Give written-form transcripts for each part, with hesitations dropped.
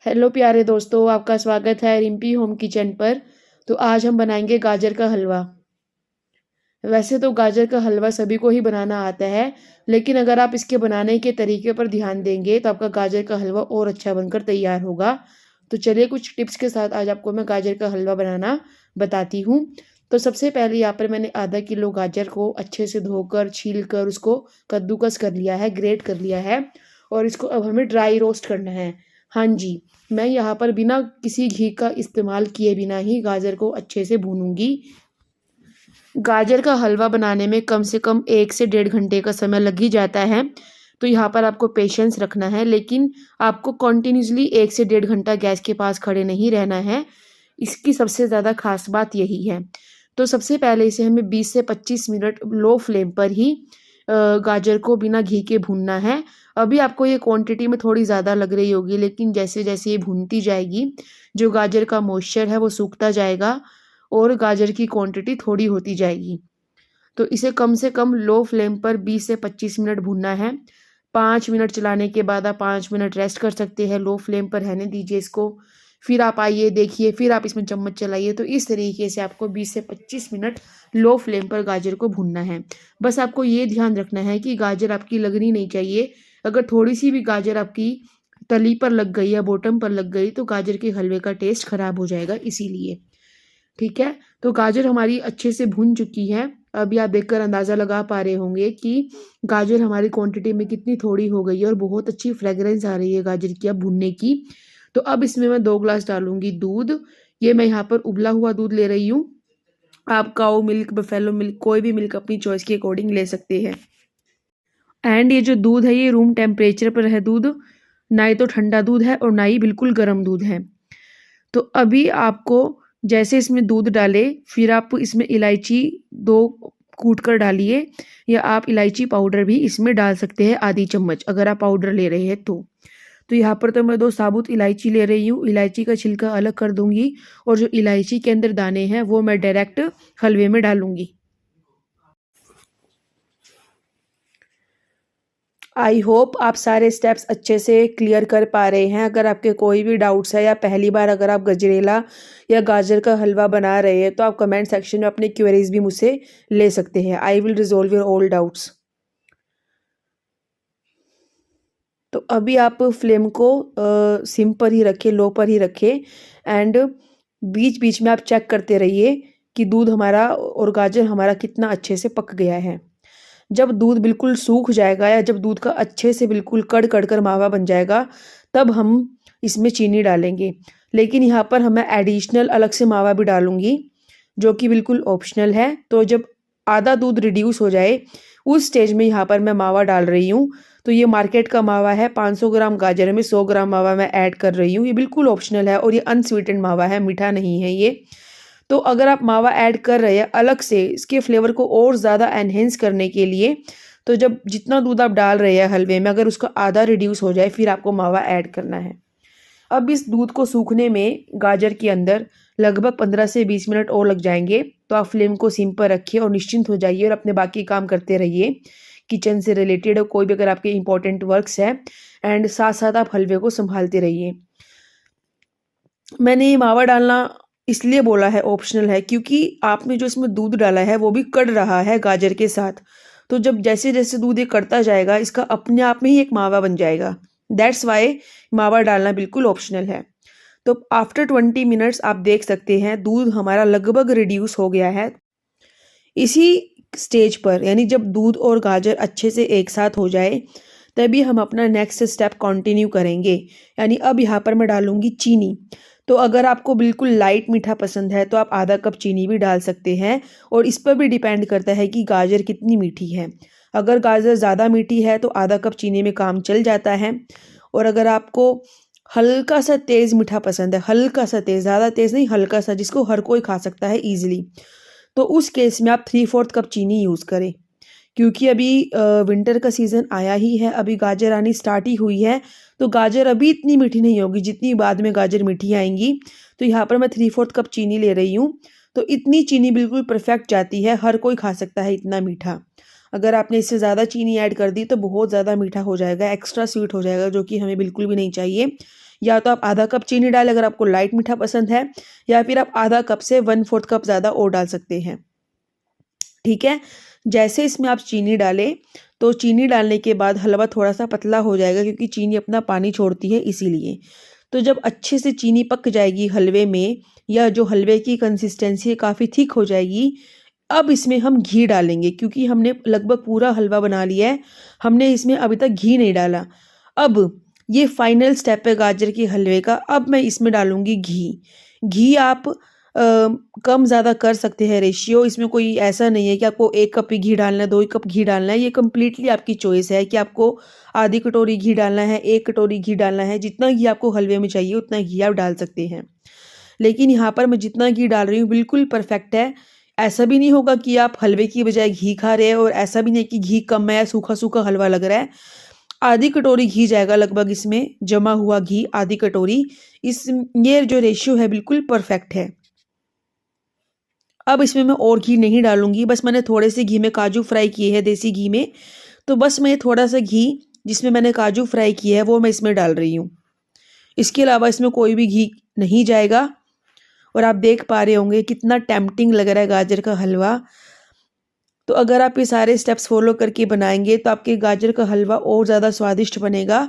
Hello प्यारे दोस्तों, आपका स्वागत है रिम्पी होम किचन पर। तो आज हम बनाएंगे गाजर का हलवा। वैसे तो गाजर का हलवा सभी को ही बनाना आता है, लेकिन अगर आप इसके बनाने के तरीके पर ध्यान देंगे तो आपका गाजर का हलवा और अच्छा बनकर तैयार होगा। तो चलिए कुछ टिप्स के साथ आज आपको मैं गाजर का हलवा बनाना बताती हूँ। तो सबसे पहले यहाँ पर मैंने आधा किलो गाजर को अच्छे से धोकर छील कर उसको कद्दूकस कर लिया है, ग्रेट कर लिया है। और इसको अब हमें ड्राई रोस्ट करना है। हाँ जी, मैं यहाँ पर बिना किसी घी का इस्तेमाल किए बिना ही गाजर को अच्छे से भूनूंगी। गाजर का हलवा बनाने में कम से कम 1 से 1.5 घंटे का समय लग ही जाता है। तो यहाँ पर आपको पेशेंस रखना है, लेकिन आपको कंटिन्यूसली 1 से 1.5 घंटा गैस के पास खड़े नहीं रहना है। इसकी सबसे ज़्यादा खास बात यही है। तो सबसे पहले इसे हमें 20 से 25 मिनट लो फ्लेम पर ही गाजर को बिना घी के भूनना है। अभी आपको ये क्वांटिटी में थोड़ी ज़्यादा लग रही होगी, लेकिन जैसे जैसे ये भूनती जाएगी, जो गाजर का मॉइस्चर है वो सूखता जाएगा और गाजर की क्वांटिटी थोड़ी होती जाएगी। तो इसे कम से कम लो फ्लेम पर 20 से 25 मिनट भूनना है। 5 मिनट चलाने के बाद आप 5 मिनट रेस्ट कर सकते हैं, लो फ्लेम पर रहने दीजिए इसको। फिर आप आइए, देखिए, फिर आप इसमें चम्मच चलाइए। तो इस तरीके से आपको 20 से 25 मिनट लो फ्लेम पर गाजर को भूनना है। बस आपको ये ध्यान रखना है कि गाजर आपकी लगनी नहीं चाहिए। अगर थोड़ी सी भी गाजर आपकी तली पर लग गई या बॉटम पर लग गई तो गाजर के हलवे का टेस्ट खराब हो जाएगा, इसीलिए। ठीक है, तो गाजर हमारी अच्छे से भुन चुकी है। अभी आप देखकर अंदाज़ा लगा पा रहे होंगे कि गाजर हमारी क्वांटिटी में कितनी थोड़ी हो गई है और बहुत अच्छी फ्रेग्रेंस आ रही है गाजर की अब भुनने की। तो अब इसमें मैं 2 ग्लास डालूंगी दूध। ये मैं यहाँ पर उबला हुआ दूध ले रही हूँ। आप काऊ मिल्क, बफेलो मिल्क, कोई भी मिल्क अपनी चॉइस के अकॉर्डिंग ले सकते हैं। एंड ये जो दूध है ये रूम टेम्परेचर पर है दूध, ना ही तो ठंडा दूध है और ना ही बिल्कुल गर्म दूध है। तो अभी आपको जैसे इसमें दूध डाले, फिर आप इसमें इलायची 2 कूट कर डालिए, या आप इलायची पाउडर भी इसमें डाल सकते हैं, आधी चम्मच, अगर आप पाउडर ले रहे हैं तो। तो यहाँ पर तो मैं 2 साबुत इलायची ले रही हूँ। इलायची का छिलका अलग कर दूंगी और जो इलायची के अंदर दाने हैं वो मैं डायरेक्ट हलवे में डालूंगी। आई होप आप सारे स्टेप्स अच्छे से क्लियर कर पा रहे हैं। अगर आपके कोई भी डाउट्स है या पहली बार अगर आप गजरेला या गाजर का हलवा बना रहे हैं तो आप कमेंट सेक्शन में अपनी क्वेरीज भी मुझसे ले सकते हैं। I will resolve your all doubts. तो अभी आप फ्लेम को सिम पर ही रखें, लो पर ही रखें। एंड बीच बीच में आप चेक करते रहिए कि दूध हमारा और गाजर हमारा कितना अच्छे से पक गया है। जब दूध बिल्कुल सूख जाएगा या जब दूध का अच्छे से बिल्कुल कड़ कड़ कर मावा बन जाएगा, तब हम इसमें चीनी डालेंगे। लेकिन यहाँ पर मैं एडिशनल अलग से मावा भी डालूंगी, जो कि बिल्कुल ऑप्शनल है। तो जब आधा दूध रिड्यूस हो जाए उस स्टेज में यहाँ पर मैं मावा डाल रही हूँ। तो ये मार्केट का मावा है। 500 ग्राम गाजर में 100 ग्राम मावा मैं ऐड कर रही हूँ। ये बिल्कुल ऑप्शनल है और ये अनस्वीटेंड मावा है, मीठा नहीं है ये। तो अगर आप मावा ऐड कर रहे हैं अलग से इसके फ्लेवर को और ज़्यादा एनहेंस करने के लिए, तो जब जितना दूध आप डाल रहे हैं हलवे में, अगर उसका आधा रिड्यूस हो जाए फिर आपको मावा ऐड करना है। अब इस दूध को सूखने में गाजर के अंदर लगभग 15 से 20 मिनट और लग जाएंगे। तो आप फ्लेम को सिम पर रखिए और निश्चिंत हो जाइए और अपने बाकी काम करते रहिए, किचन से रिलेटेड कोई भी अगर आपके इंपॉर्टेंट वर्क्स है। एंड साथ साथ आप हलवे को संभालते रहिए। मैंने ये मावा डालना इसलिए बोला है ऑप्शनल है, क्योंकि आपने जो इसमें दूध डाला है वो भी कड़ रहा है गाजर के साथ। तो जब जैसे जैसे दूध ये कड़ता जाएगा इसका अपने आप में ही एक मावा बन जाएगा। दैट्स वाई मावा डालना बिल्कुल ऑप्शनल है। तो आफ्टर 20 मिनट्स आप देख सकते हैं दूध हमारा लगभग रिड्यूस हो गया है। इसी स्टेज पर, यानी जब दूध और गाजर अच्छे से एक साथ हो जाए, तभी हम अपना नेक्स्ट स्टेप कंटिन्यू करेंगे। यानी अब यहाँ पर मैं डालूंगी चीनी। तो अगर आपको बिल्कुल लाइट मीठा पसंद है तो आप आधा कप चीनी भी डाल सकते हैं, और इस पर भी डिपेंड करता है कि गाजर कितनी मीठी है। अगर गाजर ज़्यादा मीठी है तो आधा कप चीनी में काम चल जाता है। और अगर आपको हल्का सा तेज़ मीठा पसंद है, हल्का सा तेज़, ज़्यादा तेज़ नहीं, हल्का सा, जिसको हर कोई खा सकता है ईजिली, तो उस केस में आप 3/4 कप चीनी यूज़ करें। क्योंकि अभी विंटर का सीज़न आया ही है, अभी गाजर आनी स्टार्ट ही हुई है। तो गाजर अभी इतनी मीठी नहीं होगी जितनी बाद में गाजर मीठी आएंगी। तो यहाँ पर मैं 3/4 कप चीनी ले रही हूँ। तो इतनी चीनी बिल्कुल परफेक्ट जाती है, हर कोई खा सकता है इतना मीठा। अगर आपने इससे ज़्यादा चीनी ऐड कर दी तो बहुत ज़्यादा मीठा हो जाएगा, एक्स्ट्रा स्वीट हो जाएगा, जो कि हमें बिल्कुल भी नहीं चाहिए। या तो आप आधा कप चीनी डालें अगर आपको लाइट मीठा पसंद है, या फिर आप आधा कप से 1/4 कप ज़्यादा और डाल सकते हैं। ठीक है, जैसे इसमें आप चीनी डालें तो चीनी डालने के बाद हलवा थोड़ा सा पतला हो जाएगा, क्योंकि चीनी अपना पानी छोड़ती है इसीलिए। तो जब अच्छे से चीनी पक जाएगी हलवे में, या जो हलवे की कंसिस्टेंसी काफ़ी थिक हो जाएगी, अब इसमें हम घी डालेंगे, क्योंकि हमने लगभग पूरा हलवा बना लिया है, हमने इसमें अभी तक घी नहीं डाला। अब ये फाइनल स्टेप है गाजर के हलवे का। अब मैं इसमें डालूंगी घी। घी आप कम ज़्यादा कर सकते हैं रेशियो, इसमें कोई ऐसा नहीं है कि आपको 1 कप ही घी डालना है, 2 कप घी डालना है। ये कम्प्लीटली आपकी चॉइस है कि आपको आधी कटोरी घी डालना है, 1 कटोरी घी डालना है। जितना घी आपको हलवे में चाहिए उतना घी आप डाल सकते हैं। लेकिन यहाँ पर मैं जितना घी डाल रही हूँ बिल्कुल परफेक्ट है। ऐसा भी नहीं होगा कि आप हलवे की बजाय घी खा रहे हैं, और ऐसा भी नहीं कि घी कम है या सूखा सूखा हलवा लग रहा है। आधी कटोरी घी जाएगा लगभग इसमें, जमा हुआ घी आधी कटोरी। ये जो रेशियो है बिल्कुल परफेक्ट है। अब इसमें मैं और घी नहीं डालूंगी, बस मैंने थोड़े से घी में काजू फ्राई किए हैं देसी घी में, तो बस मैं थोड़ा सा घी जिसमें मैंने काजू फ्राई किया है वो मैं इसमें डाल रही हूँ। इसके अलावा इसमें कोई भी घी नहीं जाएगा। और आप देख पा रहे होंगे कितना टेम्पटिंग लग रहा है गाजर का हलवा। तो अगर आप ये सारे स्टेप्स फॉलो करके बनाएंगे तो आपके गाजर का हलवा और ज़्यादा स्वादिष्ट बनेगा।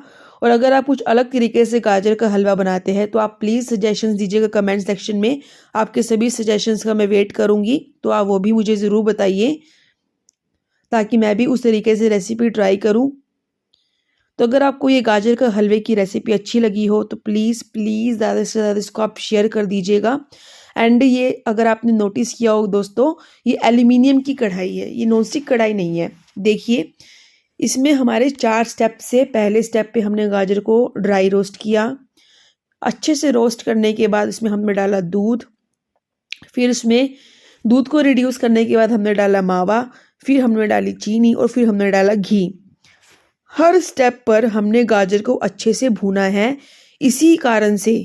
और अगर आप कुछ अलग तरीके से गाजर का हलवा बनाते हैं तो आप प्लीज़ सजेशंस दीजिएगा कमेंट सेक्शन में। आपके सभी सजेशंस का मैं वेट करूँगी, तो आप वो भी मुझे ज़रूर बताइए, ताकि मैं भी उस तरीके से रेसिपी ट्राई करूँ। तो अगर आपको ये गाजर का हलवे की रेसिपी अच्छी लगी हो तो प्लीज़ प्लीज़ ज़्यादा से ज़्यादा इसको आप शेयर कर दीजिएगा। एंड ये अगर आपने नोटिस किया हो दोस्तों, ये एल्यूमिनियम की कढ़ाई है, ये नॉनस्टिक कढ़ाई नहीं है। देखिए, इसमें हमारे 4 स्टेप से पहले स्टेप पे हमने गाजर को ड्राई रोस्ट किया। अच्छे से रोस्ट करने के बाद इसमें हमने डाला दूध, फिर उसमें दूध को रिड्यूस करने के बाद हमने डाला मावा, फिर हमने डाली चीनी, और फिर हमने डाला घी। हर स्टेप पर हमने गाजर को अच्छे से भूना है। इसी कारण से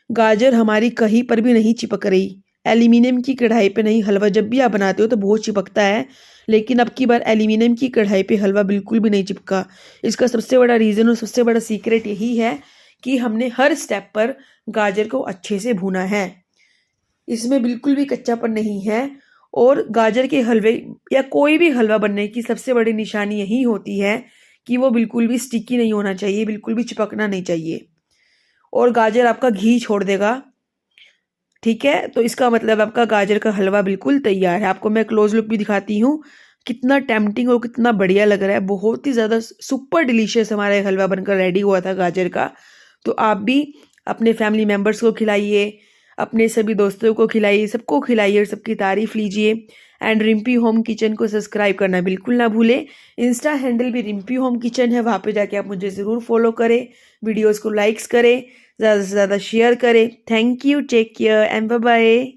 गाजर हमारी कहीं पर भी नहीं चिपक रही। एल्यूमिनियम की कढ़ाई पे नहीं, हलवा जब भी आप बनाते हो तो बहुत चिपकता है, लेकिन अब की बार एल्यूमिनियम की कढ़ाई पे हलवा बिल्कुल भी नहीं चिपका। इसका सबसे बड़ा रीज़न और सबसे बड़ा सीक्रेट यही है कि हमने हर स्टेप पर गाजर को अच्छे से भूना है। इसमें बिल्कुल भी कच्चापन नहीं है। और गाजर के हलवे या कोई भी हलवा बनने की सबसे बड़ी निशानी यही होती है कि वो बिल्कुल भी स्टिकी नहीं होना चाहिए, बिल्कुल भी चिपकना नहीं चाहिए, और गाजर आपका घी छोड़ देगा। ठीक है, तो इसका मतलब आपका गाजर का हलवा बिल्कुल तैयार है। आपको मैं क्लोज लुक भी दिखाती हूँ, कितना टेम्पटिंग और कितना बढ़िया लग रहा है। बहुत ही ज़्यादा सुपर डिलीशियस हमारा हलवा बनकर रेडी हुआ था गाजर का। तो आप भी अपने फैमिली मेम्बर्स को खिलाइए, अपने सभी दोस्तों को खिलाइए, सबको खिलाइए और सबकी तारीफ लीजिए। एंड रिम्पी होम किचन को सब्सक्राइब करना बिल्कुल ना भूलें। इंस्टा हैंडल भी रिम्पी होम किचन है, वहाँ पे जाके आप मुझे ज़रूर फॉलो करें, वीडियोज़ को लाइक्स करें, ज़्यादा से ज़्यादा शेयर करें। Thank you, take care and bye bye.